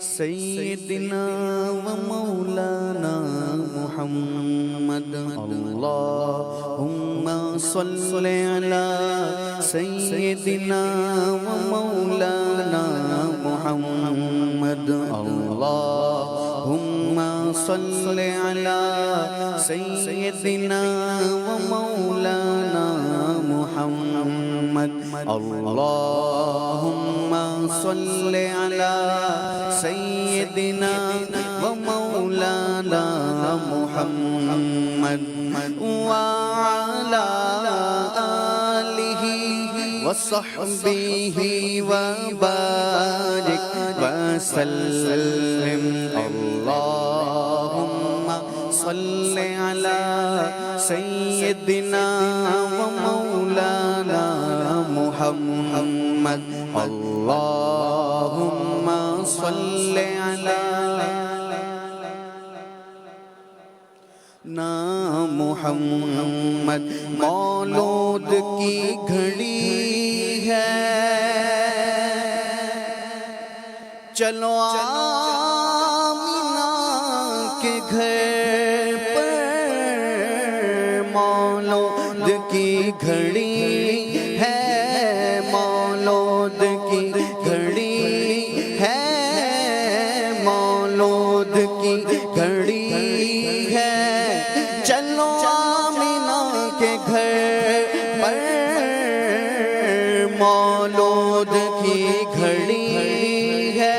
سيدنا ومولانا محمد اللهم صل على سيدنا ومولانا محمد اللهم صل على سيدنا ومولانا محمد اللهم صل على سيدنا ومولانا محمد وعلى آله وصحبه وبارك وسلم اللهم صل على سيدنا ومولانا محمد اللهم صل على محمد مولود کی گھڑی ہے چلو آمینہ کے گھر پر مولود کی گھڑی ہے مولود کی گھڑی ہے مولود کی گھڑی ہے چلو آمینہ کے گھر پر مولود کی گھڑی ہے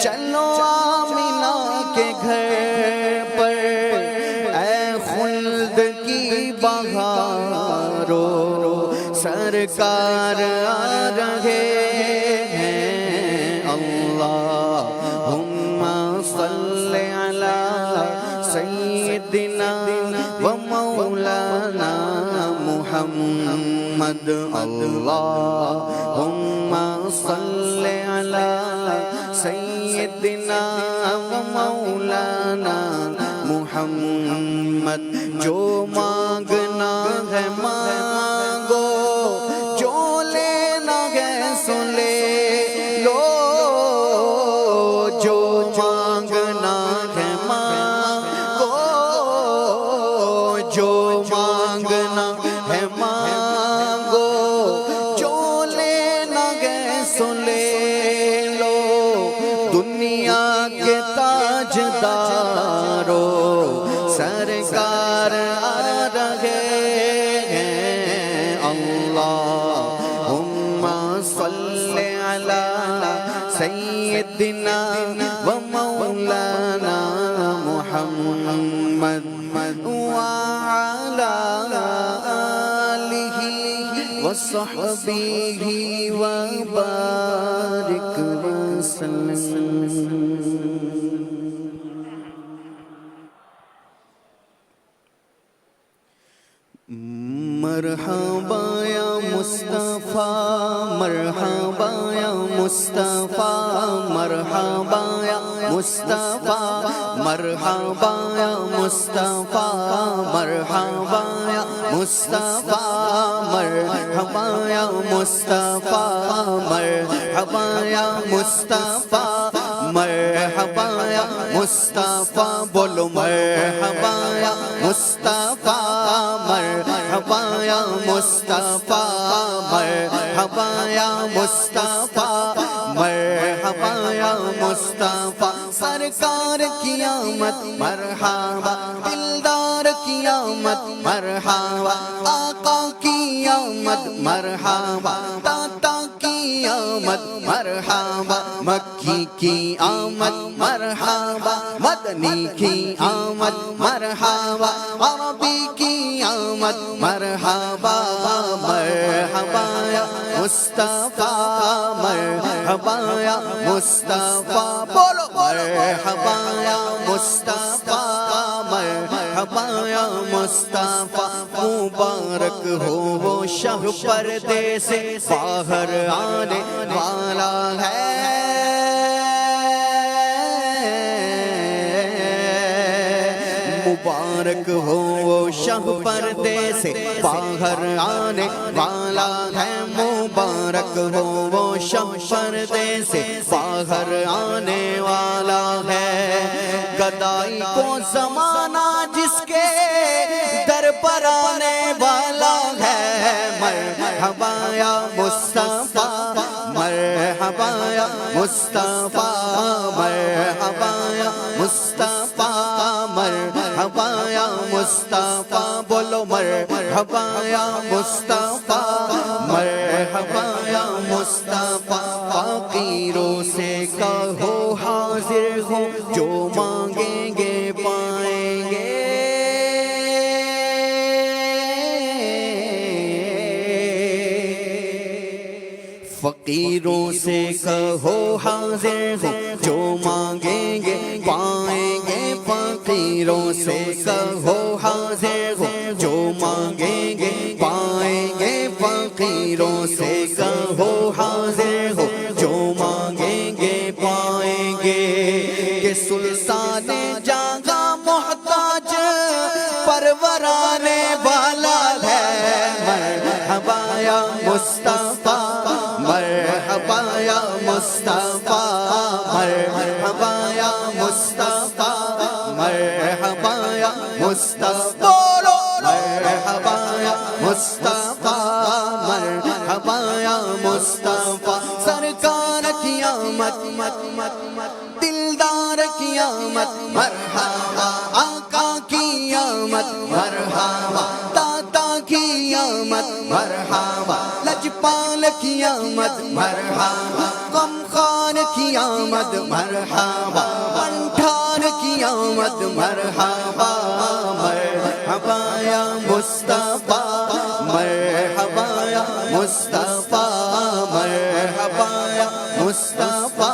چلو آمینہ کے گھر پر اے خلد کی بہارو سرکار آ رہے ہیں اللہم صل علی سیدنا ومولانا محمد اللہم صل علی سیدنا ومولانا محمد جو مانگنا ہے مانگو جو لینا ہے سو لے لو جو مانگنا ہے مانگو جو مانگنا ہے مانگو جو لینا ہے سو لے لو دنیا کے تاجدارو سرکار آ رہے ہیں اللہم صل علی سیدنا ومولانا محمد وعلی آلہ وصحبہ وبارک وسلم مرحبا یا مصطفیٰ مرحبا یا مصطفیٰ مرحبا یا مصطفیٰ مرحبا یا مصطفیٰ مرحبا یا مصطفیٰ مرحبا یا مصطفیٰ مرحبا یا مصطفیٰ مرحبا یا مصطفیٰ بولو مرحبا یا مصطفیٰ مرحبا یا مصطفیٰ مرحبا یا مصطفیٰ مرحبا یا مصطفیٰ سرکار کی آمد مرحبا دلدار کی آمد مرحبا آقا کی آمد مرحبا داتا کی آمد مرحبا مکی کی آمد مرحبا مدنی کی آمد مرحبا عربی کی آمد مرحبا مرحبا یا مصطفیٰ مرحبا یا مصطفیٰ بولو مرحبا یا مصطفیٰ مرحبا یا مصطفیٰ مبارک ہو وہ شہ پردے سے باہر آنے والا ہے مبارک ہو وہ شہ پردے سے باہر آنے والا ہے مبارک مبارک ہو وہ شب پردے سے باہر آنے والا ہے، گدائی کو زمانہ جس کے در پر آنے والا ہے، مرحبا یا مصطفیٰ، مرحبا یا مصطفیٰ، مرحبا یا مصطفیٰ، مرحبا یا مصطفیٰ، بولو مرحبا یا مصطفیٰ، مرحبا یا مصطفیٰ، فقیروں سے کہو حاضر ہوں، جو مانگیں گے پائیں گے، فقیروں سے کہو حاضر ہوں، جو مانگیں گے پائیں گے، فقیروں سے کہو حاضر ہوں، جو مانگیں گے پائیں گے، فقیروں سے کہو حاضر ہوں، جو مانگیں گے پائیں گے، کہ سلطان جہاں محتاج پرورانے والا ہے، مرحبا یا مصطفیٰ، مرحبا یا مصطفیٰ، مرحبا یا مصطفیٰ، مرحبا یا مصطفیٰ، مرحبا یا مصطفیٰ، مرحبا یا مصطفیٰ، سرکار کی آمد، دلدار کی آمد، مرحبا آقا کی آمد، مرحبا داتا کی آمد، مرحبا لجپال کی آمد، مرحبا غمخوار کی آمد، مرحبا پنٹھار کی آمد، مرحبا مرحبا یا مصطفیٰ، مرحبا یا مصطفیٰ، مرحبا یا مصطفیٰ،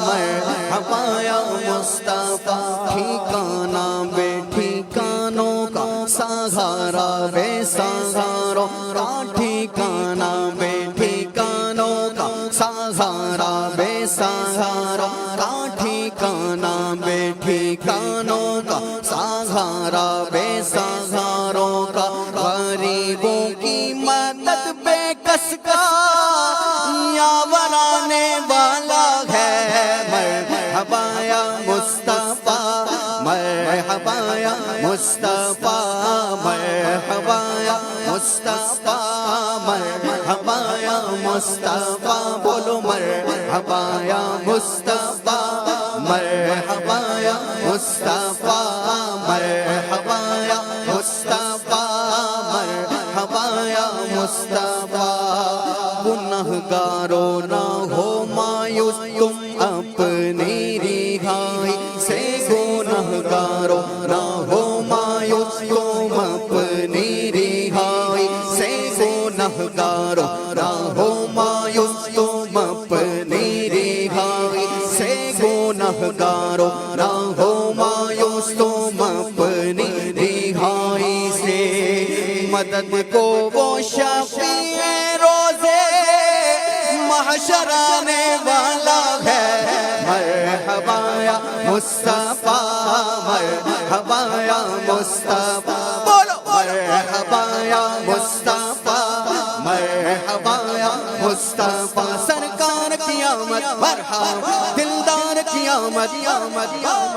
مرحبا یا مصطفیٰ، ٹھکانہ بے ٹھکانوں کا سہارا بے سہاروں کا، ٹھکانہ بے ٹھکانوں کا سہارا بے سہاروں کا، ٹھکانہ بے ٹھکانوں کا سہارا بے سہاروں کا، غریبوں کی مدد بے کس کا یاور آنے والا ہے، مرحبا یا مصطفیٰ، مرحبا یا مصطفیٰ، مرحبا یا مصطفیٰ، مرحبا یا مصطفیٰ، بولو مرحبا یا مصطفیٰ، مرحبا یا مصطفیٰ، مرحبا یا مصطفیٰ، مرحبا یا مصطفیٰ، گنہگاروں نہ ہو مایوس تم اپنی رہائی سے، گنہگاروں نہ ہو مایوس تم اپنی رہائی سے، گنہگاروں نہ ہو مایوس تم اپنی رہائی سے، گنہگاروں نہ ہو مایوس تم اپنی رہائی سے، مدد کو وہ شفیع روزے محشر آنے والا ہے، مرحبا یا مصطفیٰ، مرحبا یا مصطفیٰ، بولو مرحبا یا مصطفیٰ، مرحبا یا مصطفیٰ، سرکار کی آمد، مرحبا دلدار کی آمد،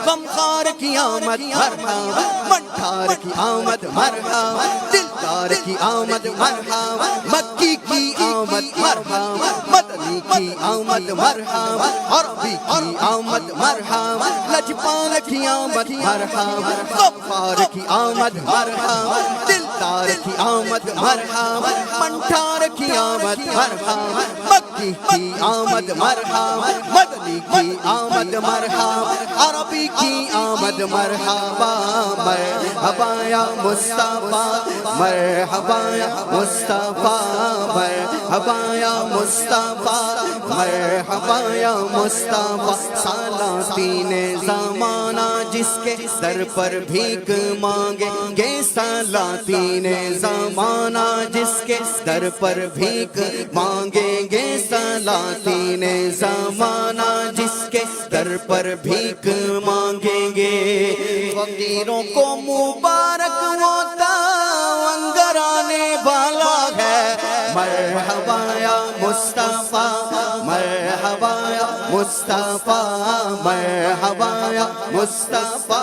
غمخوار کی آمد، مرحبا پنٹھار کی آمد، مرحبا دلدار کی آمد، مرحبا مکی کی آمد، مرحبا مدنی کی آمد، مرحبا عربی کی آمد، مرحبا لجپال کی آمد، مرحبا غمخوار کی آمد، مرحبا دلدار کی آمد، مرحبا پنٹھار کی آمد، مرحبا مکی کی آمد، مرحبا مدنی کی آمد، مرحبا عربی کی آمد، مرحبا مرحبا یا مصطفیٰ، مرحبا یا مصطفیٰ، مرحبا یا مصطفیٰ، مرحبا یا مصطفیٰ، سلاطین زمانہ جس کے در پر بھیک مانگیں گے، سلاطین زمانہ جس کے در پر بھیک مانگیں گے، سلاطین زمانہ جس کے در پر بھیک مانگیں گے، فقیروں کو مبارک ہوتا اندر آنے والا ہے، مرحبا یا مصطفیٰ، مصطفیٰ مرحبا یا مصطفیٰ مرحبا یا مصطفیٰ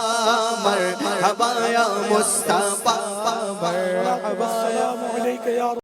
مرحبا یا مصطفیٰ مرحبا یا